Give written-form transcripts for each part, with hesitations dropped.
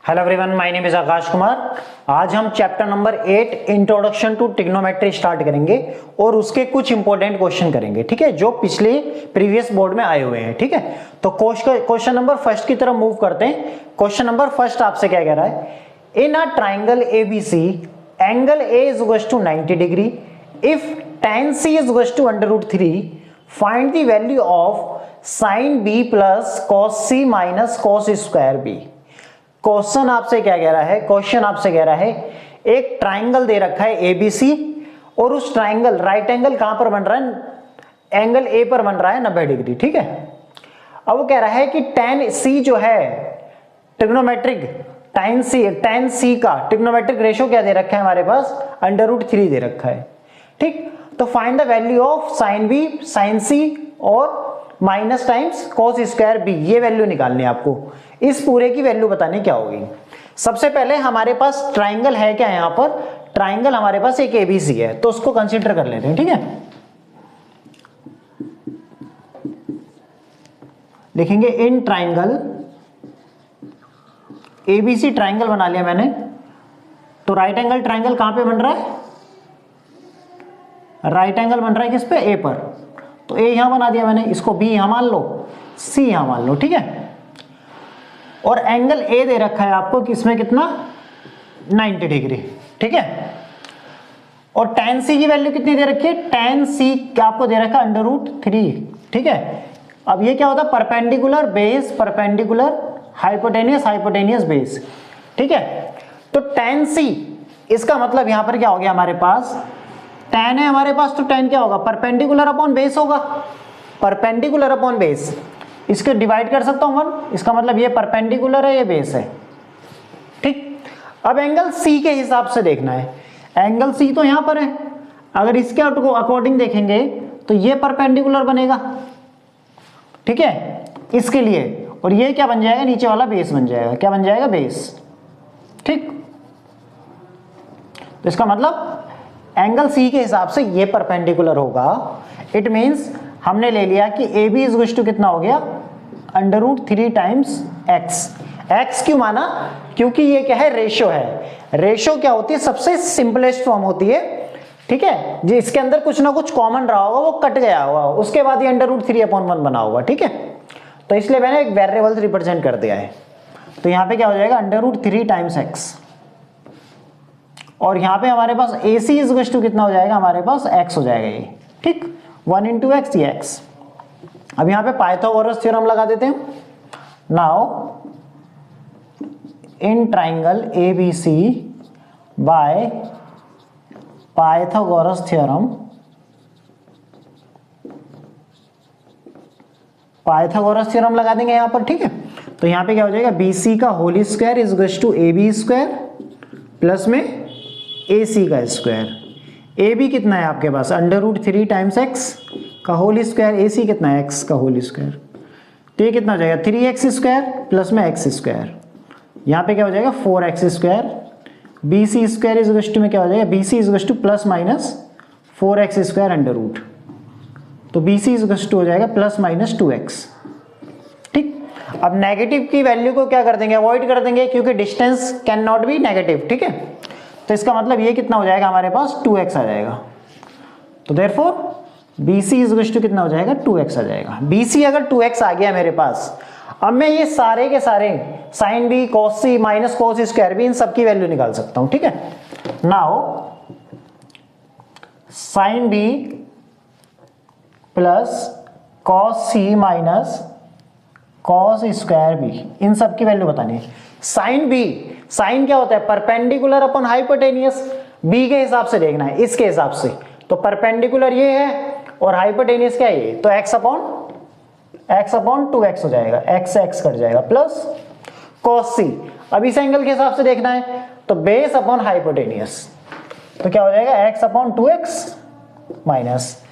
Hello everyone, my name is Aakash Kumar. आज हम chapter number 8 introduction to trigonometry start करेंगे और उसके कुछ इंपॉर्टेंट क्वेश्चन करेंगे, ठीक है, जो पिछले प्रीवियस बोर्ड में आए हुए हैं, ठीक है। तो क्वेश्चन नंबर फर्स्ट की तरफ मूव करते हैं। क्वेश्चन नंबर फर्स्ट आपसे क्या कह रहा है? In a triangle ABC angle A is equal to 90 degree if tan C is equal to √3 find the value of sin B plus cos C minus cos square B। Question आपसे क्या कह रहा है? क्वेश्चन आपसे कह रहा है एक ट्राइंगल दे रखा है ABC और उस ट्राइंगल राइट एंगल कहां पर बन रहा है? एंगल A पर बन रहा है 90 डिग्री, ठीक है। अब वो कह रहा है कि tan C जो है ट्रिग्नोमेट्रिक tan C का ट्रिग्नोमेट्रिक रेशियो क्या दे रखा है हमारे पास? √3 दे रखा है, ठीक। तो find the value of sin C और minus times cos square B, ये वैल्यू निकालनी है आपको। इस पूरे की वैल्यू बताने क्या होगी? सबसे पहले हमारे पास ट्राइंगल है क्या? यहां पर ट्राइंगल हमारे पास एक ABC है, तो उसको कंसीडर कर लेते हैं, ठीक है। लिखेंगे इन ट्राइंगल ABC, ट्राइंगल बना लिया मैंने। तो राइट एंगल ट्राइंगल कहां पे बन रहा है? राइट एंगल बन रहा है किस पे? A पर। तो A यहां बना दिया मैंने, इसको B यहां मान लो, C यहां मान लो, ठीक है। और एंगल A दे रखा है आपको किसमें? कितना? 90 डिग्री, ठीक है। और tan C की वैल्यू कितनी दे रखी है? tan C क्या आपको दे रखा है? √3, ठीक है। अब ये क्या होता है? Perpendicular base, perpendicular hypotenuse base, ठीक है। तो tan C, इसका मतलब यहां पर क्या हो गया हमारे पास? tan है हमारे पास, तो tan क्या होगा? परपेंडिकुलर अपॉन बेस होगा, परपेंडिकुलर अपॉन बेस। इसको डिवाइड कर सकता हूं 1, इसका मतलब ये परपेंडिकुलर है, ये बेस है, ठीक। अब एंगल C के हिसाब से देखना है। एंगल C तो यहां पर है, अगर इसके अकॉर्डिंग देखेंगे तो ये परपेंडिकुलर बनेगा, ठीक है, इसके लिए। और ये क्या बन जाएगा? नीचे वाला बेस बन जाएगा। क्या बन जाएगा? बेस, ठीक। तो इसका मतलब एंगल C के हिसाब से ये परपेंडिकुलर होगा। इट मींस हमने ले लिया कि AB इज इक्वल टू कितना हो गया? √3 टाइम्स x। x क्यों माना? क्योंकि ये क्या है? रेशियो है। रेशियो क्या होती है? सबसे सिंपलेस्ट फॉर्म होती है, ठीक है। जी, इसके अंदर कुछ ना कुछ कॉमन रहा होगा, वो कट गया होगा, उसके बाद ये √3/1 बना होगा, ठीक है। तो इसलिए मैंने एक वेरिएबल रिप्रेजेंट कर दिया है। तो यहाँ पे क्या हो जाएगा? √3 टाइम्स x। और यहाँ पे हमारे पास AC इज इक्वल टू कितना हो जाएगा? हमारे पास x हो जाएगा ये, ठीक। 1 × x, ये x। अब यहाँ पे पाइथागोरस थ्योरम लगा देते हैं। Now in triangle ABC by Pythagoras theorem, Pythagoras theorem लगा देंगे यहाँ पर, ठीक है। तो यहाँ पे क्या हो जाएगा? BC का whole square is equal to AB square plus में AC का स्क्वायर। AB कितना है आपके पास? √3 टाइम्स x का होल स्क्वायर। AC कितना है? x का होल स्क्वायर। तो ये कितना हो जाएगा? 3x स्क्वायर प्लस में x स्क्वायर। यहाँ पे क्या हो जाएगा? 4x square. BC square is equal to में क्या हो जाएगा? BC is equal to plus minus 4x square under root. तो BC इज इक्वल टू हो जाएगा प्लस माइनस 2x, ठीक। अब नेगेटिव की वैल्यू को क्या कर देंगे? अवॉइड कर देंगे, क्योंकि distance can not be negative, ठीक है। तो इसका मतलब ये कितना हो जाएगा हमारे पास? 2x आ जाएगा। तो therefore BC is equal to कितना हो जाएगा? 2x आ जाएगा। BC अगर 2x आ गया मेरे पास, अब मैं ये सारे के सारे sin B, cos C minus cos square B, इन सबकी वैल्यू निकाल सकता हूं, ठीक है। Now sin B plus cos C minus cos square B, इन सबकी वैल्यू बतानी है। sin B, साइन क्या होता है? Perpendicular upon hypotenuse. B के हिसाब से देखना है, इसके हिसाब से। तो परपेंडिकुलर ये है और हाइपोटेनियस क्या है? ये तो x अपॉन 2x हो जाएगा, x से x कट जाएगा, प्लस cos C। अब इस एंगल के हिसाब से देखना है तो बेस अपॉन हाइपोटेनियस, तो क्या हो जाएगा? x upon 2x minus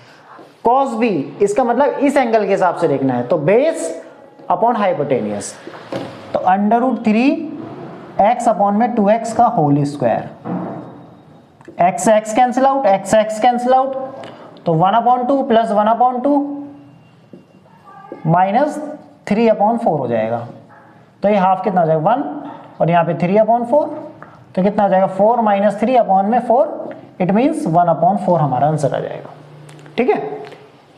cos B। इसका मतलब इस एंगल के हिसाब से देखना है, तो बेस अपॉन हाइपोटेनियस, तो √3 x अपॉन में 2x का होल स्क्वायर। x से x कैंसिल आउट, x से x कैंसिल आउट, तो 1/2 प्लस 1/2 माइनस 3/4 हो जाएगा। तो ये हाफ कितना हो जाएगा? 1 और यहाँ पे 3/4, तो कितना आ जाएगा 4 - 3/4, इट मीन्स 1/4 हमारा आंसर आ जाएगा। ठीक है,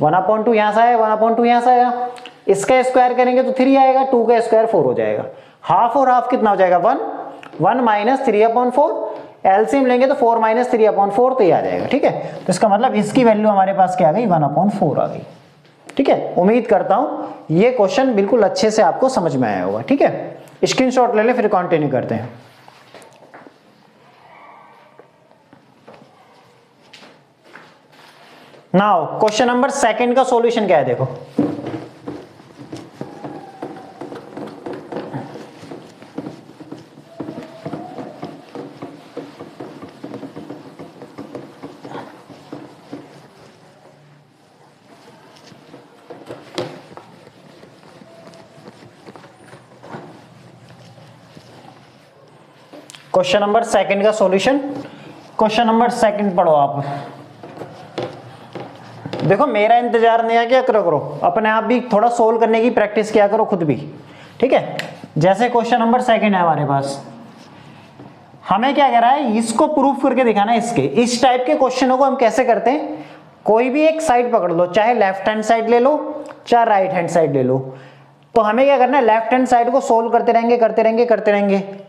1/2 यहाँ से आया, 1/2 यहाँ से आया, इसका स्क्वायर करेंगे तो 3 आएगा, 2 का स्क्वायर 4 हो जाएगा, हाफ और हाफ कितना हो जाएगा 1, 1 - 3/4, एलसीएम लेंगे तो 4 - 3/4 तो ये आ जाएगा। ठीक है, तो इसका मतलब इसकी वैल्यू हमारे पास क्या आ गई 1/4 आ गई। ठीक है, उम्मीद करता हूं ये क्वेश्चन बिल्कुल अच्छे से आपको समझ में आया होगा। ठीक है, स्क्रीनशॉट ले लें, फिर कंटिन्यू करते हैं। नाउ क्वेश्चन नंबर 2 का सॉल्यूशन क्या है, देखो क्वेश्चन नंबर 2 का सॉल्यूशन। क्वेश्चन नंबर 2 पढ़ो आप। देखो मेरा इंतजार नहीं है, क्या करो अपने आप भी थोड़ा सोल्व करने की प्रैक्टिस किया करो खुद भी। ठीक है, जैसे क्वेश्चन नंबर 2 है हमारे पास, हमें क्या कह रहा है, इसको प्रूफ करके दिखाना है। इसके इस टाइप के क्वेश्चनों को हम कैसे करते हैं, कोई भी एक साइड पकड़ लो, चाहे लेफ्ट हैंड साइड ले लो चाहे राइट हैंड साइड ले लो, तो हमें क्या करना है, लेफ्ट हैंड साइड को सोल्व करते रहेंगे,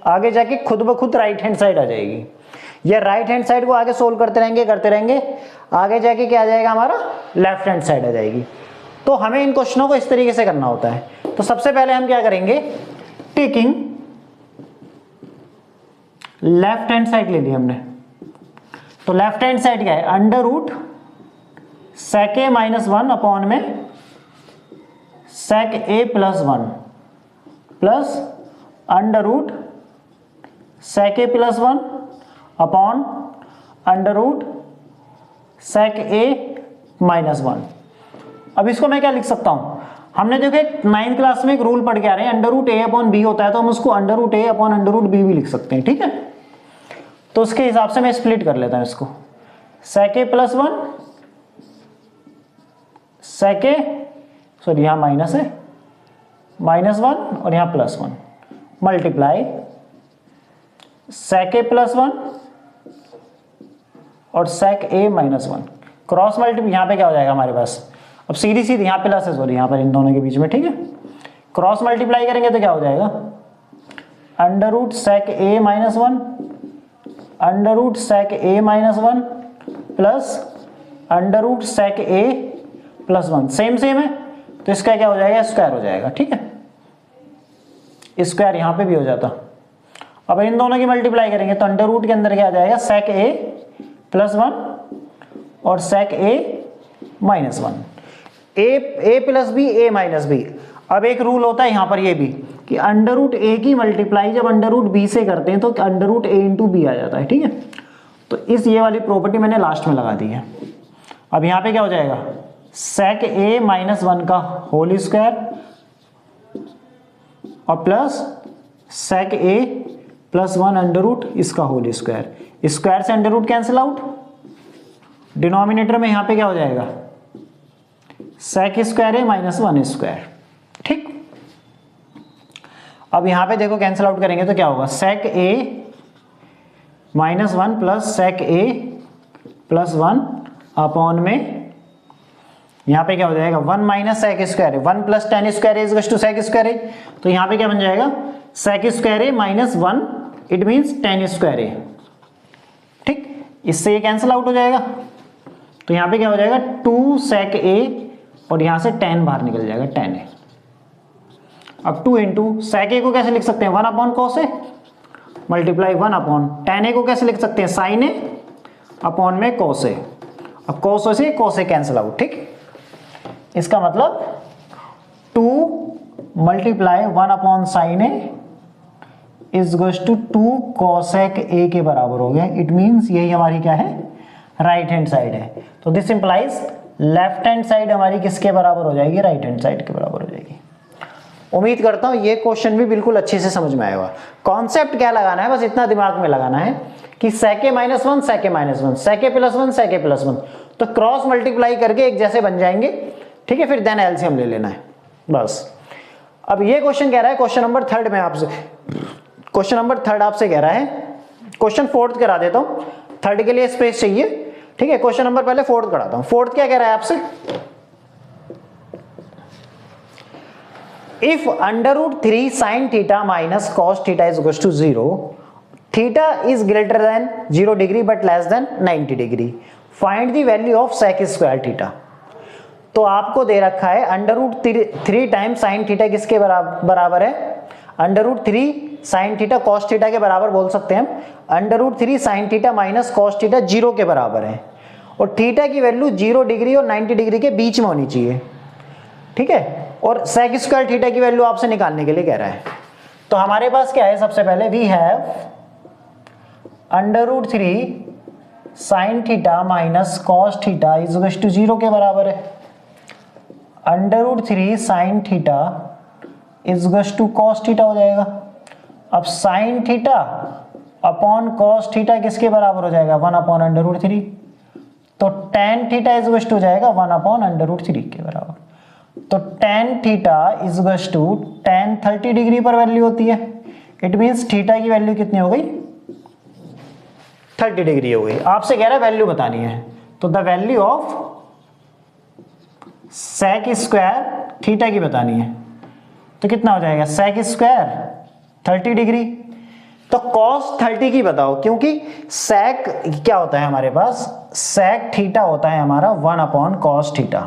आगे जाके खुद ब खुद राइट हैंड साइड आ जाएगी, या राइट हैंड साइड को आगे सोल्व करते रहेंगे, आगे जाके क्या आ जाएगा हमारा लेफ्ट हैंड साइड आ जाएगी। तो हमें इन क्वेश्चनों को इस तरीके से करना होता है। तो सबसे पहले हम क्या करेंगे, टेकिंग लेफ्ट हैंड साइड ले ली हमने, तो लेफ्ट हैंड साइड क्या है, √ sec a - 1 अपॉन में sec a + 1 plus √ sec a + 1 upon √ sec a - 1। अब इसको मैं क्या लिख सकता हूं, हमने देखो एक 9th क्लास में एक रूल पढ़ के आ रहे हैं, √a/b होता है, तो हम उसको √a/√b भी लिख सकते हैं। ठीक है, तो उसके हिसाब से मैं स्प्लिट कर लेता हूं इसको, sec a + 1 sec a, sorry यहां माइनस है, -1 और यहां +1 मल्टीप्लाई sec a + 1 और sec a - 1 क्रॉस मल्टीप्लाई, यहां पे क्या हो जाएगा हमारे पास, अब सीधी यहां प्लस है, सॉरी यहां पर इन दोनों के बीच में। ठीक है, क्रॉस मल्टीप्लाई करेंगे तो क्या हो जाएगा, √ sec a - 1 √ sec a - 1 plus √ sec a + 1, same है, तो इसका क्या हो जाएगा, स्क्वायर हो जाएगा। ठीक है, स्क्वायर यहां पे भी हो जाता। अब इन दोनों की मल्टीप्लाई करेंगे तो √ के अंदर क्या आ जाएगा, sec a + 1 और sec a - 1, a + b a - b। अब एक रूल होता है यहां पर ये भी कि √a की मल्टीप्लाई जब √b से करते हैं तो √a × b आ जाता है। ठीक है, तो इस ये वाली प्रॉपर्टी मैंने लास्ट में लगा दी है। अब यहां पे क्या हो जाएगा, sec a - 1 का होल स्क्वायर और प्लस sec a + 1 √ इसका होल स्क्वायर, स्क्वायर से √ कैंसिल आउट, डिनोमिनेटर में यहां पे क्या हो जाएगा, sec स्क्वायर a - 1 स्क्वायर। ठीक, अब यहां पे देखो कैंसिल आउट करेंगे तो क्या होगा, sec a - 1 plus sec a + 1 upon में यहां पे क्या हो जाएगा, 1 - sec स्क्वायर है, 1 + tan square is to sec square है, तो यहां पे क्या बन जाएगा, sec square a - 1 it means tan square a। ठीक, इससे ये कैंसिल आउट हो जाएगा, तो यहां पे क्या हो जाएगा 2 sec a और यहां से tan बाहर निकल जाएगा, tan a। अब 2 × sec a को कैसे लिख सकते हैं, 1/cos a multiply 1 tan a को कैसे लिख सकते हैं, sin a अपॉन में cos a। अब cos से cos a कैंसिल आउट। ठीक, इसका मतलब 2 multiply 1/sin a is goes to 2 cosec a के बराबर हो गया। इट मींस यही हमारी क्या है, राइट हैंड साइड है। तो this implies left hand side हमारी किसके बराबर हो जाएगी, राइट हैंड साइड के बराबर हो जाएगी। उम्मीद करता हूं ये क्वेश्चन भी बिल्कुल अच्छे से समझ में आएगा। कॉन्सेप्ट क्या लगाना है, बस इतना दिमाग में लगाना है कि sec a - 1 sec a - 1 sec a + 1 sec a + 1, तो क्रॉस मल्टीप्लाई करके एक जैसे बन जाएंगे। ठीक है, फिर देन एलसीएम ले लेना है बस। अब ये क्वेश्चन कह रहा है, क्वेश्चन नंबर 3 में आपसे क्वेश्चन नंबर थर्ड आपसे कह रहा है, क्वेश्चन फोर्थ करा देता हूं, थर्ड के लिए स्पेस चाहिए, ठीक है। क्वेश्चन नंबर पहले फोर्थ कराता हूं। फोर्थ क्या कह रहा है आपसे, if √3 sin theta minus cos theta is equal to 0, theta is greater than 0 degree but less than 90 degree, find the value of sec square theta. तो आपको दे रखा है √3 टाइम्स sin थीटा किसके बराबर है, √3 sin थीटा cos थीटा के बराबर बोल सकते हैं हम, √3 sin theta minus cos theta 0 के बराबर है, और थीटा की वैल्यू 0 डिग्री और 90 डिग्री के बीच में होनी चाहिए, ठीक है। और sec स्क्वायर थीटा की वैल्यू आपसे निकालने के लिए कह रहा है। तो हमारे पास क्या है, सबसे पहले we have √3 sin theta minus cos theta is equal to 0 के बराबर है, √3 sin theta is equal to cos theta हो जाएगा। अब sin theta upon cos theta किसके बराबर हो जाएगा, 1 अपॉन √3, तो tan theta is equal to हो जाएगा 1 अपॉन √3 के बराबर। तो tan theta is equal to tan 30 degree पर वैल्यू होती है, इट मींस थीटा की वैल्यू कितनी हो गई, 30 डिग्री हो गई। आपसे कह रहा है वैल्यू बतानी है, तो the value of sec square theta की बतानी है, तो कितना हो जाएगा sec स्क्वायर 30 डिग्री, तो cos 30 की बताओ, क्योंकि sec क्या होता है हमारे पास, sec थीटा होता है हमारा 1 अपॉन cos थीटा।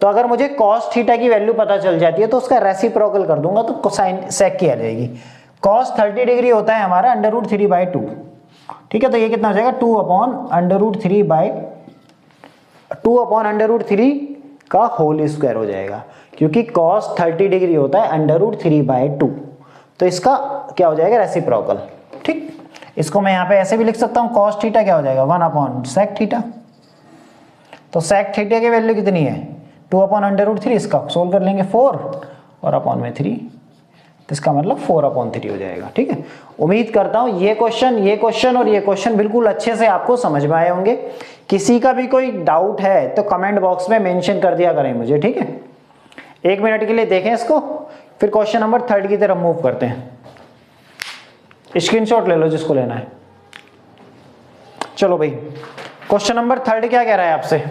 तो अगर मुझे cos थीटा की वैल्यू पता चल जाती है तो उसका रेसिप्रोकल कर दूंगा तो कोसाइन sec की आ जाएगी। cos 30 डिग्री होता है हमारा √3/2, ठीक है। तो ये कितना हो जाएगा 2 अपॉन √3 का होल स्क्वायर हो जाएगा, क्योंकि cos 30 डिग्री होता है √3/2, तो इसका क्या हो जाएगा रेसिप्रोकल, ठीक। इसको मैं यहाँ पे ऐसे भी लिख सकता हूँ, cos थीटा क्या हो जाएगा 1 अपॉन sec थीटा, तो sec थीटा की वैल्यू कितनी है 2 अपॉन √3, इसका सोल्व कर लेंगे 4 और अपॉन में 3, तो इसका मतलब 4 अपॉन 3 हो जाएगा, ठीक है। उम्मीद करता हूं ये क्वेश्चन और ये क्वेश्चन बिल्कुल अच्छे से आपको समझ में आए होंगे। किसी का भी कोई डाउट है तो कमेंट बॉक्स में मेंशन कर दिया करें मुझे, ठीक है। 1 मिनट के लिए देखें इसको, फिर क्वेश्चन नंबर 3 की तरफ मूव करते हैं। स्क्रीनशॉट ले लो जिसको लेना है। चलो भाई, क्वेश्चन नंबर 3 क्या कह रहा है आपसे,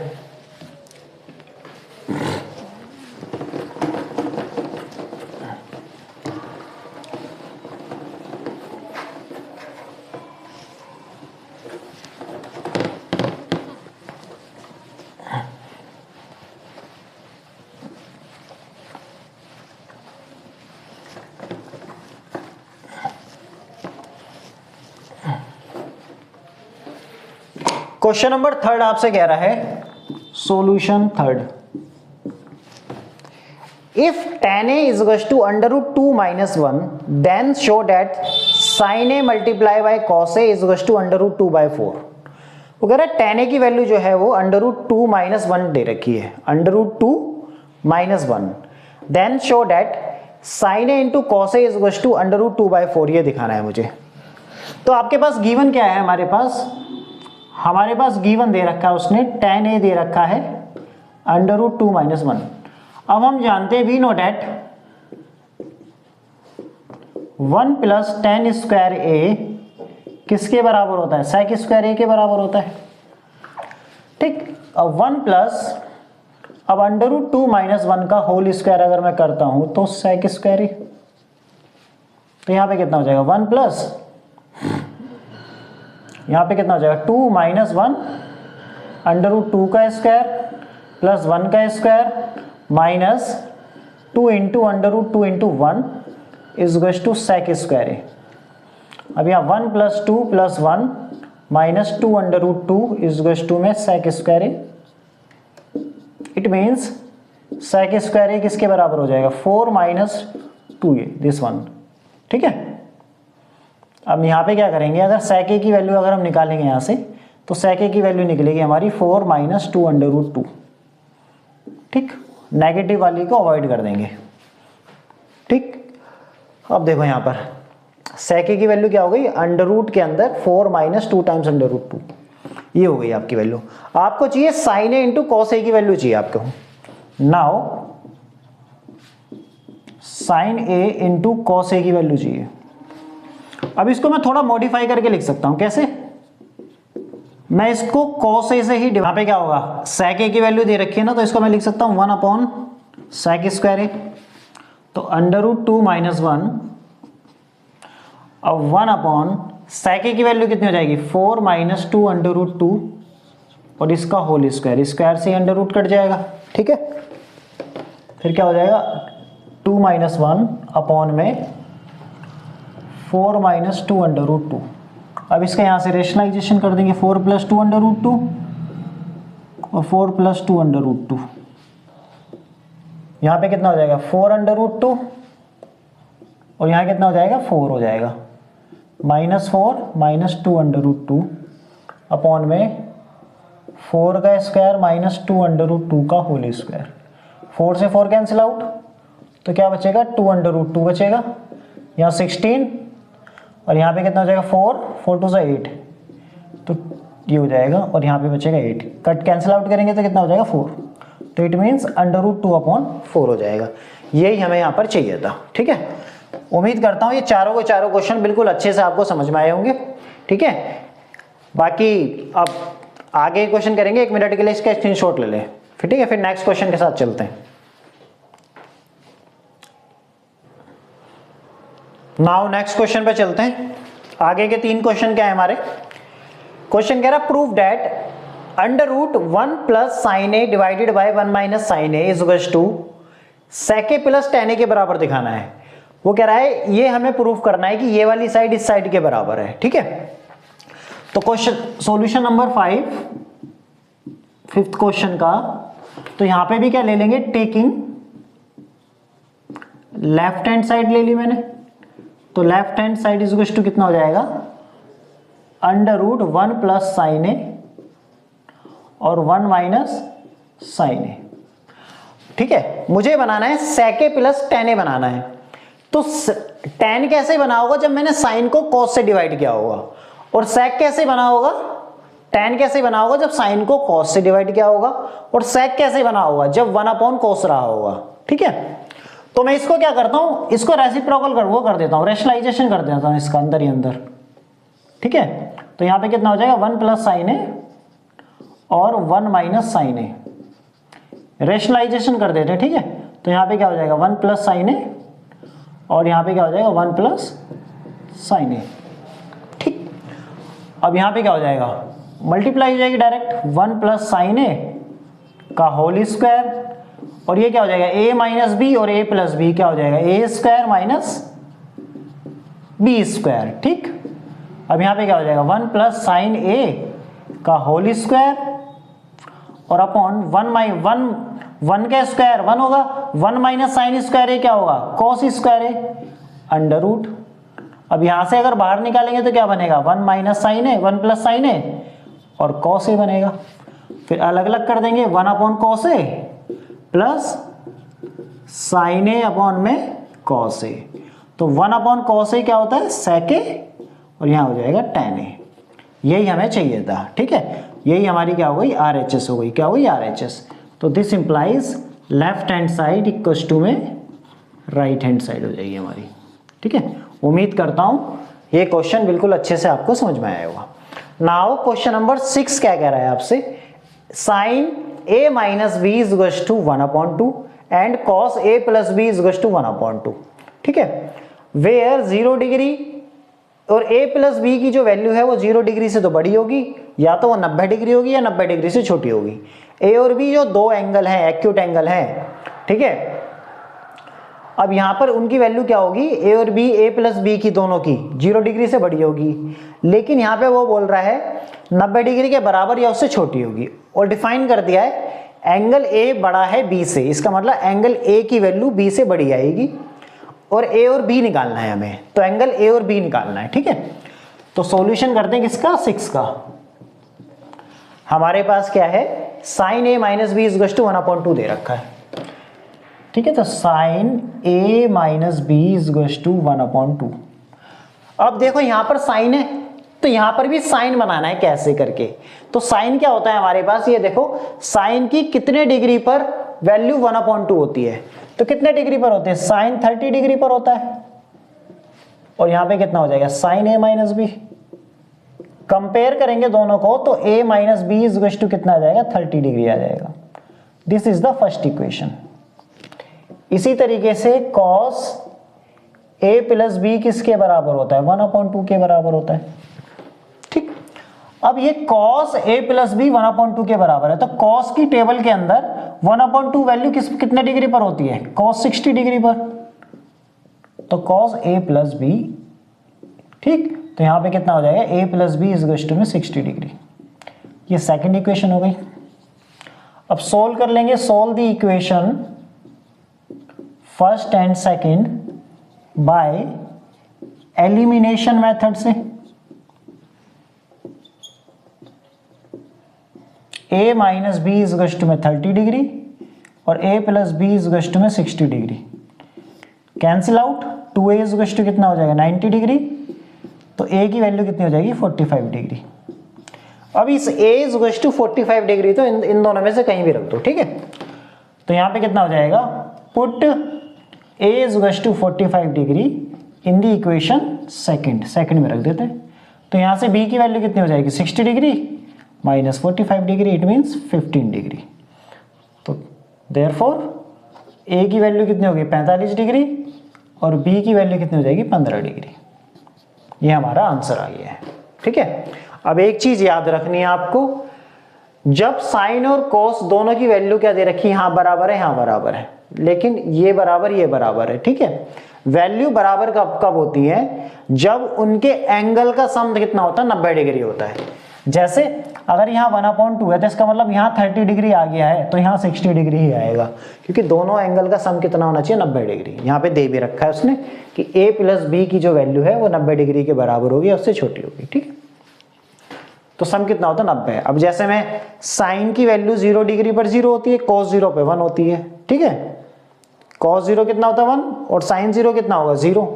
क्वेश्चन नंबर 3 आपसे कह रहा है, solution 3, if tan a is equal to √2 - 1 then show that sin a multiply by cos a is equal to √2/4। वो कह रहा है tan a की वैल्यू जो है वो √2 - 1 दे रखी है, √2 - 1 then show that sin a into cos a is equal to √2/4, ये दिखाना है मुझे। तो आपके पास गिवन क्या है, हमारे पास गिवन दे रखा है उसने, tan a दे रखा है √2 - 1। अब हम जानते हैं we know that 1 + tan square a किसके बराबर होता है, sec स्क्वायर a के बराबर होता है, ठीक। अब 1 प्लस अब √2 - 1 का होल स्क्वायर अगर मैं करता हूं तो sec स्क्वायर a, तो यहां पे कितना हो जाएगा 1 प्लस, यहाँ पे कितना हो जाएगा 2 - 1 √2 का स्क्वायर प्लस 1 का square minus 2 into √2 into 1 is equal to sec square ए। अब यहाँ 1 + 2 + 1 माइनस 2 √2 इज इक्वल टू में sec square A. It means sec square A किसके बराबर हो जाएगा 4 - 2a, दिस वन, ठीक है। अब यहाँ पे क्या करेंगे, अगर sec a की वैल्यू अगर हम निकालेंगे यहाँ से, तो sec a की वैल्यू निकलेगी हमारी 4 - 2 √2, ठीक। नेगेटिव वाली को अवॉइड कर देंगे, ठीक। अब देखो यहाँ पर sec a की वैल्यू क्या हो गई, अंडर के अंदर 4 - 2 टाइम्स √2, ये हो गई आपकी वैल्यू। आपको चाहिए sin a into cos a की वैल्यू चाहिए आपको। Now sin a into cos a की वैल्यू चाहिए, अब इसको मैं थोड़ा मॉडिफाई करके लिख सकता हूं, कैसे? मैं इसको cos a से ही, यहाँ पे क्या होगा, sec a की वैल्यू दे रखी है ना, तो इसको मैं लिख सकता हूं 1/sec स्क्वायर a, तो √2 - 1, अब 1/sec a की वैल्यू कितनी हो जाएगी, 4 - 2 √2, और इसका होल स्क्वायर, स्क्वायर से अंडर रूट कट जाएगा, ठीक है। फिर क्या हो जाएगा, 2 - 1 अपॉन में 4 - 2 √2। अब इसका यहाँ से रेशनलाइजेशन कर देंगे, 4 + 2 √2 और 4 + 2 √2। यहाँ पे कितना हो जाएगा, 4 √2, और यहाँ कितना हो जाएगा, 4 हो जाएगा, -4 - 2 √2 अपॉन में 4 का स्क्वायर -2 √2 का होल स्क्वायर। 4 से 4 कैंसिल आउट, तो क्या बचेगा, 2 √2 बचेगा, यहाँ 16, और यहाँ पे कितना हो जाएगा, 4 2 से 8, तो ये हो जाएगा, और यहाँ पे बचेगा 8, कट कैंसिल आउट करेंगे तो कितना हो जाएगा, 4, तो इट मीन्स √2/4 हो जाएगा। यही हमें यहाँ पर चाहिए था, ठीक है। उम्मीद करता हूँ ये चारों के चारों क्वेश्चन बिल्कुल अच्छे से आपको समझ में आए होंगे, ठीक है। बाकी अब आगे क्वेश्चन करेंगे, 1 मिनट के लिए इसका स्क्रीनशॉट ले लें, फिर ठीक है, फिर नेक्स्ट क्वेश्चन के साथ चलते हैं। नाउ नेक्स्ट क्वेश्चन पे चलते हैं। आगे के 3 क्वेश्चन क्या है हमारे। क्वेश्चन कह रहा prove that √1 + sin a divided by 1 - sin a is to sec a + tan a के बराबर दिखाना है। वो कह रहा है ये हमें प्रूव करना है कि ये वाली साइड इस साइड के बराबर है, ठीक है। तो question solution number 5th question का, तो यहां पे भी क्या ले लेंगे, टेकिंग लेफ्ट हैंड साइड ले ली मैंने, तो left hand side is to कितना हो जाएगा, √1 + sin a और 1 - sin a, ठीक है। मुझे बनाना है sec a + tan a बनाना है। तो tan कैसे बना होगा, जब मैंने sin को cos से डिवाइड किया होगा, और sec कैसे बना होगा, tan कैसे बना होगा, जब sin को cos से डिवाइड किया होगा, और sec कैसे बना होगा, जब 1/cos रहा होगा, ठीक है। तो मैं इसको क्या करता हूं, इसको रेसिप्रोकल कर देता हूं, रेशनलाइजेशन कर देता हूं इसका अंदर ही अंदर, ठीक है। तो यहां पे कितना हो जाएगा, 1 + sin a और 1 - sin a, रेशनलाइजेशन कर देते हैं, ठीक है। तो यहां पे क्या हो जाएगा, 1 + sin a और यहां पे क्या हो जाएगा, 1 + sin a, ठीक। अब यहां पे क्या हो जाएगा, मल्टीप्लाई हो जाएगी डायरेक्ट, 1 + sin a का होल स्क्वायर, और ये क्या हो जाएगा, a - b और a + b क्या हो जाएगा, a² - b², ठीक। अब यहां पे क्या हो जाएगा, 1 + sin a का होल स्क्वायर और अपॉन 1 का स्क्वायर 1 होगा, 1 - sin स्क्वायर a क्या होगा, cos square a under root. अब यहां से अगर बाहर निकालेंगे तो क्या बनेगा, 1 - sin a, 1 + sin a और cos a बनेगा। फिर अलग अलग कर देंगे, 1/cos a plus sin a upon में cos a, तो 1/cos a क्या होता है, sec a, और यहां हो जाएगा tan a। यही हमें चाहिए था, ठीक है। यही हमारी क्या हो गई, RHS हो गई, क्या हुई, RHS। तो this implies left hand side equals to में राइट हैंड साइड हो जाएगी हमारी, ठीक है। उम्मीद करता हूं ये क्वेश्चन बिल्कुल अच्छे से आपको समझ में आया होगा। नाउ क्वेश्चन नंबर 6 क्या कह रहा है आपसे, sin a - b is to 1/2 and cos a + b is to 1/2, ठीक है। वेयर 0 डिग्री और a + b की जो वैल्यू है वो 0 डिग्री से तो बड़ी होगी, या तो वो 90 डिग्री होगी या 90 डिग्री से छोटी होगी। a और b जो दो एंगल हैं, एक्यूट एंगल हैं, ठीक है। अब यहां पर उनकी वैल्यू क्या होगी, a और b, a + b की दोनों की 0 डिग्री से बड़ी होगी, लेकिन यहां पे वो बोल रहा है 90 डिग्री के बराबर या उससे छोटी होगी, और डिफाइन कर दिया है एंगल a बड़ा है b से, इसका मतलब एंगल a की वैल्यू b से बड़ी आएगी, और a और b निकालना है हमें, तो एंगल a और b निकालना है, ठीक है। तो सॉल्यूशन करते हैं किसका, 6 का। हमारे पास क्या है, sin a - b is to 1/2 दे रखा है, ठीक है। तो sin a - b is to 1/2। अब देखो यहां पर sin है, तो यहां पर भी sin बनाना है कैसे करके। तो sin क्या होता है हमारे पास, ये देखो sin की कितने डिग्री पर वैल्यू 1/2 होती है, तो कितने डिग्री पर होते हैं, sin 30 डिग्री पर होता है, और यहाँ पे कितना हो जाएगा sine a minus b. Compare करेंगे दोनों को तो a minus b is equal to कितना आ जाएगा 30 डिग्री आ जाएगा। This is the first equation. इसी तरीके से cos a प्लस बी किसके बराबर होता है 1/2 के बराबर होता है। ठीक, अब ये cos a प्लस बी 1/2 के बराबर है तो cos की टेबल के अंदर 1/2 वैल्यू कितने डिग्री पर होती है cos 60 डिग्री पर, तो cos a प्लस बी। ठीक, तो यहां पे कितना हो जाएगा a plus b is equal to 60 degree. ये सेकंड इक्वेशन हो गई। अब सोल्व कर लेंगे, solve the equation first and second by elimination method से। a minus b is equal to 30 degree और a plus b is equal to 60 degree. Cancel out, 2a is equal to कितना हो जाएगा 90 डिग्री, तो a की value कितनी हो जाएगी 45 डिग्री। अब इस a is equal to 45 degree तो इन दोनों में से कहीं भी रख दो। ठीक है, तो यहाँ पे कितना हो जाएगा put a is equal to 45 degree in the equation second में रख देते हैं। तो यहाँ से b की वैल्यू कितनी हो जाएगी 60 degree minus 45 degree, it means 15 degree. तो देयरफॉर a की वैल्यू कितनी होगी 45 डिग्री और b की वैल्यू कितनी हो जाएगी 15 डिग्री। ये हमारा आंसर आ गया है। ठीक है, अब एक चीज याद रखनी है आपको, जब साइन और कोस दोनों की वैल्यू क्या दे रखी है, यहां बराबर है यहां बराबर है, लेकिन ये बराबर है। ठीक है, वैल्यू बराबर कब होती है जब उनके एंगल का सम कितना होता है 90 डिग्री होता है। जैसे अगर यहाँ 1/2 है तो इसका मतलब यहाँ 30 डिग्री आ गया है तो यहाँ 60 डिग्री ही आएगा, क्योंकि दोनों एंगल का सम कितना होना चाहिए 90 डिग्री। यहाँ पे दे भी रखा है उसने कि a प्लस बी की जो वैल्यू है वो 90 डिग्री के बराबर होगी, उससे छोटी होगी। ठीक है, तो सम कितना होता है 90। अब जैसे मैं साइन की वैल्यू 0 डिग्री पर 0 होती है, cos 0 पे 1 होती है। ठीक है, cos 0 कितना होता है 1 और sin 0 कितना होगा 0।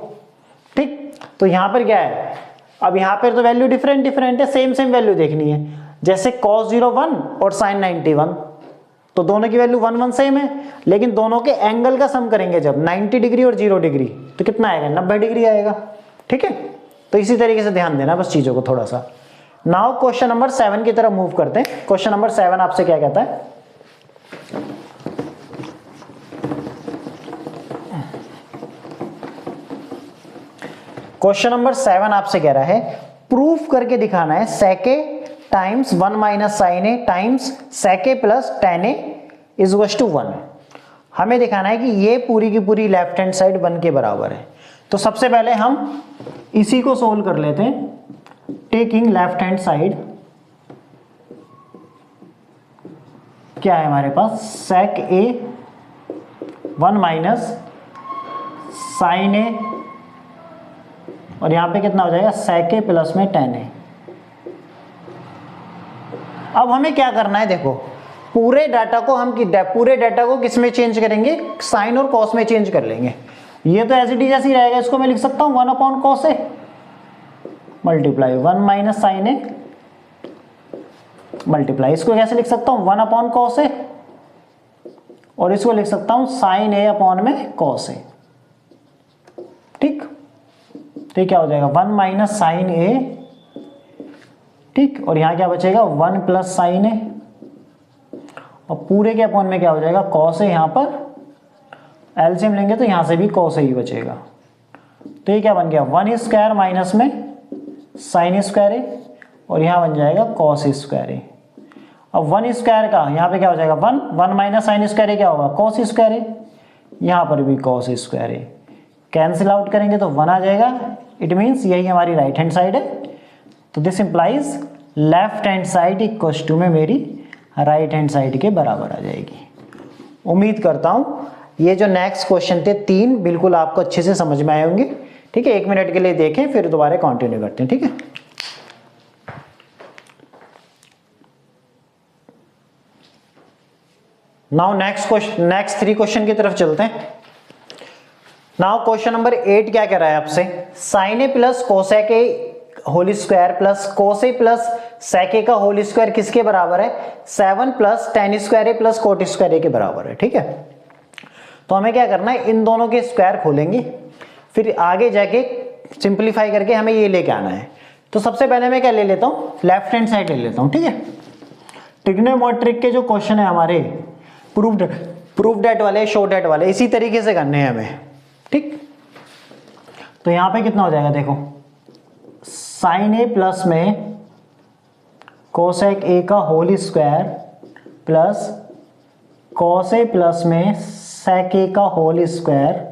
ठीक, तो यहाँ पर क्या है, अब यहाँ पर तो वैल्यू डिफरेंट है, सेम वैल्यू देखनी है। जैसे cos 0 1 और sin 90 1, तो दोनों की वैल्यू 1 सेम है, लेकिन दोनों के एंगल का सम करेंगे जब 90 डिग्री और 0 डिग्री तो कितना आएगा 90 डिग्री आएगा। ठीक है, तो इसी तरीके से ध्यान देना बस चीजों को थोड़ा सा। नाउ क्वेश्चन नंबर 7 की तरफ मूव करते हैं। क्वेश्चन नंबर 7 आपसे क्या कहता है, क्वेश्चन नंबर 7 आपसे कह रहा है प्रूफ करके दिखाना है sec times 1 minus sine a times sec plus tan a is equal to 1। हमें दिखाना है कि ये पूरी की पूरी लेफ्ट हैंड साइड 1 के बराबर है। तो सबसे पहले हम इसी को सोल्व कर लेते हैं, टेकिंग लेफ्ट हैंड साइड। क्या है हमारे पास सेक ए 1 माइनस साइन ए और यहां पे कितना हो जाएगा सेक ए प्लस में टेन ए। अब हमें क्या करना है, देखो पूरे डाटा को किस में चेंज करेंगे, साइन और कॉस में चेंज कर लेंगे। ये तो एज इट इज ऐसे ही रहेगा, इसको मैं लिख सकता हूं 1/cos A multiply 1 minus sine A multiply, इसको कैसे लिख सकता हूं 1/cos ए और इसको लिख सकता हूं साइन ए अपॉन में कॉस ए। ठीक, तो क्या हो जाएगा 1 माइनस साइन ए, ठीक, और यहां क्या बचेगा 1 प्लस साइन ए और पूरे के अपॉन में क्या हो जाएगा कॉस ए। यहां पर एलसीएम लेंगे तो यहां से भी कॉस ए ही बचेगा। तो ये क्या बन गया 1 स्क्वायर माइनस में साइन स्क्वायर ए और यहां बन जाएगा कॉस स्क्वायर ए। अब 1 स्क्वायर का यहां पे क्या हो जाएगा 1 माइनस साइन स्क्वायर ए क्या होगा कॉस स्क्वायर ए, यहां पर भी कॉस स्क्वायर ए। कैंसिल आउट करेंगे तो 1 आ जाएगा, इट मीन्स यही हमारी राइट हैंड साइड है। तो this implies left hand side equal to में मेरी राइट हैंड साइड के बराबर आ जाएगी। उम्मीद करता हूं ये जो नेक्स्ट क्वेश्चन थे 3 बिल्कुल आपको अच्छे से समझ में आए होंगे। ठीक है, 1 मिनट के लिए देखें फिर दोबारा कंटिन्यू करते हैं। ठीक है, नाउ नेक्स्ट 3 क्वेश्चन की तरफ चलते हैं। नाउ क्वेश्चन नंबर 8 क्या कह रहा है आपसे, sine A plus cosec A whole square plus cos A plus sec A का होल स्क्वायर किसके बराबर है 7 plus tan square A plus cot square A के बराबर है। ठीक है, तो हमें क्या करना है इन दोनों के स्क्वायर खोलेंगे, फिर आगे जाके सिंप्लीफाई करके हमें ये लेके आना है। तो सबसे पहले मैं क्या ले लेता हूँ, लेफ्ट हैंड साइड ले लेता हूँ, ठीक है। ट्रिग्नोमेट्रिक के जो क्वेश्चन है हमारे प्रूफ डेट वाले, शो डेट वाले, इसी तरीके से करने हैं हमें, ठीक। तो यहां पे कितना हो जाएगा देखो, साइन ए प्लस में कोसेक ए का whole square plus cos A plus में सेक ए का होल स्क्वायर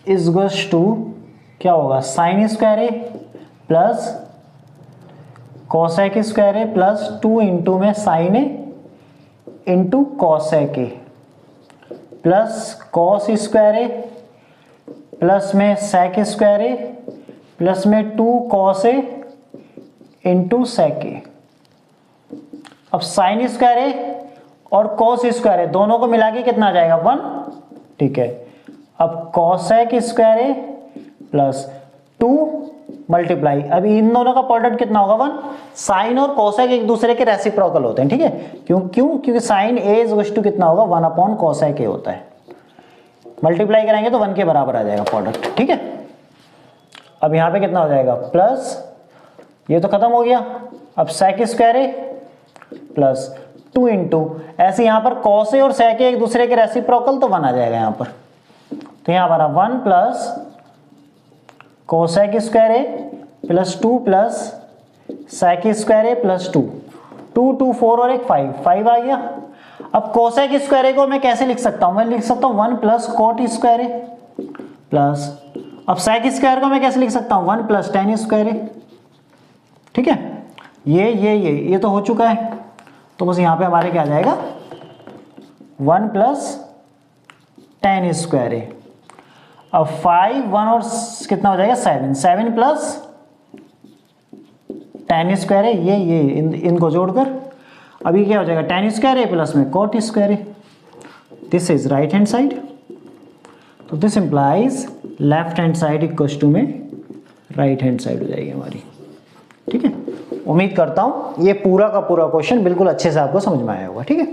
इज टू क्या होगा, साइन स्क्वायर ए प्लस कॉसेक स्क्वायर ए प्लस 2 इंटू में sine a into cosec a plus cos square A plus में sec square ए plus में 2 cos A into sec ए। अब sign square ए और cos square ए दोनों को मिला के कितना आ जाएगा 1, ठीक है। अब कॉसेक स्क्वायर ए प्लस 2 मल्टीप्लाई, अभी इन दोनों का प्रोडक्ट कितना होगा 1। साइन और कोसेक एक दूसरे के रेसिप्रोकल होते हैं, ठीक है। क्योंकि साइन ए इज टू कितना होगा 1 अपॉन कोसेक ए होता है। मल्टीप्लाई करेंगे तो 1 के बराबर आ जाएगा प्रोडक्ट, ठीक है। अब यहां पे कितना हो जाएगा प्लस, ये तो खत्म हो गया। अब सेक स्क्वायर ए प्लस 2 इंटू, ऐसे यहां पर कॉस ए और सेक ए एक दूसरे के रेसिप्रोकल, तो 1 आ जाएगा यहां पर। तो यहां पर 1 प्लस कोसेक स्क्वायर ए प्लस 2 प्लस सेक स्क्वायर ए प्लस 2, 2 2 4 और एक 5 आ गया। अब कोसेक स्क्वायर ए को मैं कैसे लिख सकता हूं, मैं लिख सकता हूं 1 प्लस कोट स्क्वायर ए प्लस, अब सेक स्क्वायर को मैं कैसे लिख सकता हूं 1 प्लस टेन स्क्वायर ए, ठीक है। ये तो हो चुका है, तो बस यहां पे हमारे क्या आ जाएगा 1 प्लस टेन स्क्वायर ए। अब 5 1 और कितना हो जाएगा 7 प्लस टेन स्क्वायर है, ये इनको जोड़कर अभी क्या हो जाएगा टेन स्क्वायर है प्लस में कोट स्क्वायर है। This is right hand side, तो this implies left hand side equals to में राइट हैंड साइड हो जाएगी हमारी, ठीक है। उम्मीद करता हूं ये पूरा का पूरा क्वेश्चन बिल्कुल अच्छे से आपको समझ में आया होगा, ठीक है।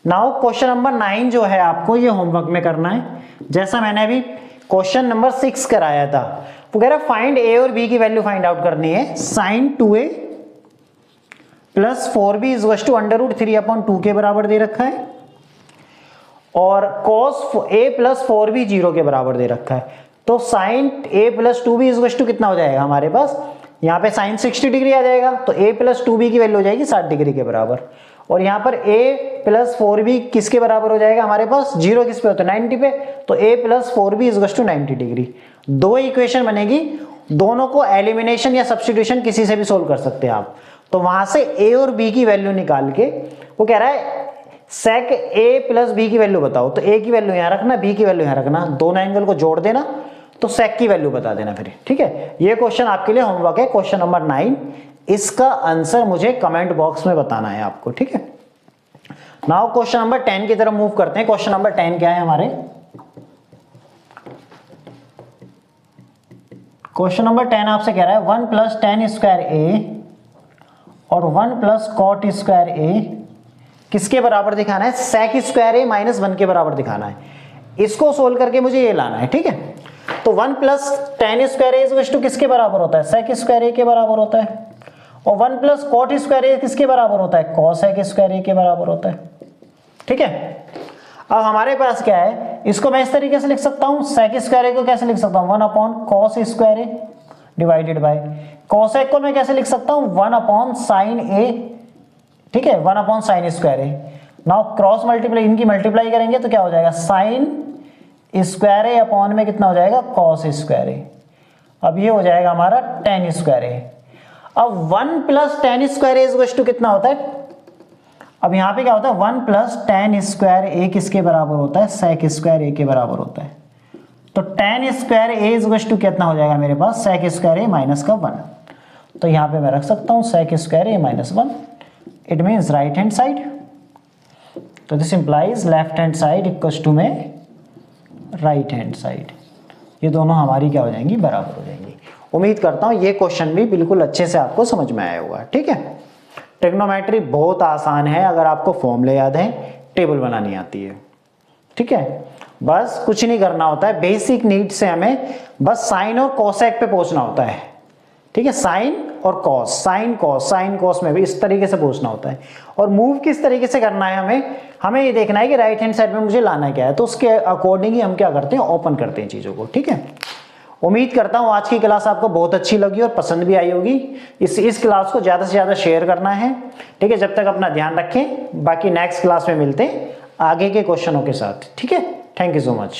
नाउ क्वेश्चन नंबर 9 जो है आपको ये होमवर्क में करना है। जैसा मैंने अभी क्वेश्चन नंबर 6 कराया था, वो कह रहा है फाइंड ए और बी की वैल्यू फाइंड आउट करनी है। साइन 2a प्लस 4b is to under root 3/2 के बराबर दे रखा है, और कॉस a प्लस 4b 0 के बराबर दे रखा है। तो sine a plus 2b is to कितना हो जाएगा हमारे पास, यहाँ पे साइन 60 डिग्री आ जाएगा, तो a प्लस 2b की वैल्यू हो जाएगी 60 डिग्री के बराबर। और यहाँ पर a प्लस 4b किसके बराबर हो जाएगा हमारे पास, 0 किस पे होता है 90 पे, तो a plus 4b is to 90 degree. दो इक्वेशन बनेगी, दोनों को एलिमिनेशन या सब्स्टिट्यूशन किसी से भी सोल्व कर सकते हैं आप। तो वहां से a और b की वैल्यू निकाल के वो कह रहा है सेक a प्लस b की वैल्यू बताओ, तो a की वैल्यू यहाँ रखना, b की वैल्यू यहाँ रखना, दोनों एंगल को जोड़ देना, तो सेक की वैल्यू बता देना फिर, ठीक है। ये क्वेश्चन आपके लिए होमवर्क है, क्वेश्चन नंबर 9। इसका आंसर मुझे कमेंट बॉक्स में बताना है आपको, ठीक है। नाउ क्वेश्चन नंबर 10 की तरफ मूव करते हैं। क्वेश्चन नंबर 10 क्या है हमारे, क्वेश्चन नंबर 10 आपसे कह रहा है 1 प्लस टेन स्क्वायर ए और 1 प्लस कॉट स्क्वायर ए किसके बराबर दिखाना है, सेक स्क्वायर ए माइनस 1 के बराबर दिखाना है। इसको सोल्व करके मुझे ये लाना है, ठीक है। तो 1 plus tan square a is to किसके बराबर होता है, सेक स्क्वायर ए के बराबर होता है, और 1 प्लस कॉट स्क्वायर ए किसके बराबर होता है, कॉसेक स्क्वायर ए के बराबर होता है, ठीक है। अब हमारे पास क्या है, इसको मैं इस तरीके से लिख सकता हूं, सेक स्क्वायर ए को कैसे लिख सकता हूं 1 upon cos square A divided by cosec को मैं कैसे लिख सकता हूं 1 अपॉन साइन ए, ठीक है, 1 अपॉन साइन स्क्वायर ए। नाउ क्रॉस मल्टीप्लाई, इनकी मल्टीप्लाई करेंगे तो क्या हो जाएगा साइन स्क्वायर ए अपॉन में कितना हो जाएगा कॉस स्क्वायर ए। अब ये हो जाएगा हमारा टेन स्क्वायर ए। अब 1 plus tan square a is to कितना होता है, अब यहां पे क्या होता है 1 प्लस टेन स्क्वायर ए किसके बराबर होता है, सेक स्क्वायर ए के बराबर होता है। तो tan square a is to कितना हो जाएगा मेरे पास, सेक स्क्वायर ए माइनस का 1। तो यहां पे मैं रख सकता हूं sec square A minus 1, it means right hand side. तो this implies left hand side equals to में राइट हैंड साइड। ये दोनों हमारी क्या हो जाएंगी, बराबर हो जाएंगी। उम्मीद करता हूं ये क्वेश्चन भी बिल्कुल अच्छे से आपको समझ में आया होगा, ठीक है। ट्रिग्नोमेट्री बहुत आसान है अगर आपको फॉर्मूले याद है, टेबल बनानी आती है, ठीक है। बस कुछ नहीं करना होता है, बेसिक नीड से हमें बस साइन और कोसेक पे पहुंचना होता है, ठीक है, साइन और कॉस, साइन कॉस में भी इस तरीके से पहुंचना होता है। और मूव किस तरीके से करना है हमें ये देखना है कि राइट हैंड साइड में मुझे लाना क्या है, तो उसके अकॉर्डिंग ही हम क्या करते हैं, ओपन करते हैं चीजों को, ठीक है। उम्मीद करता हूं आज की क्लास आपको बहुत अच्छी लगी और पसंद भी आई होगी। इस क्लास को ज्यादा से ज्यादा शेयर करना है, ठीक है। जब तक अपना ध्यान रखें, बाकी नेक्स्ट क्लास में मिलते हैं आगे के क्वेश्चनों के साथ, ठीक है। Thank you so much.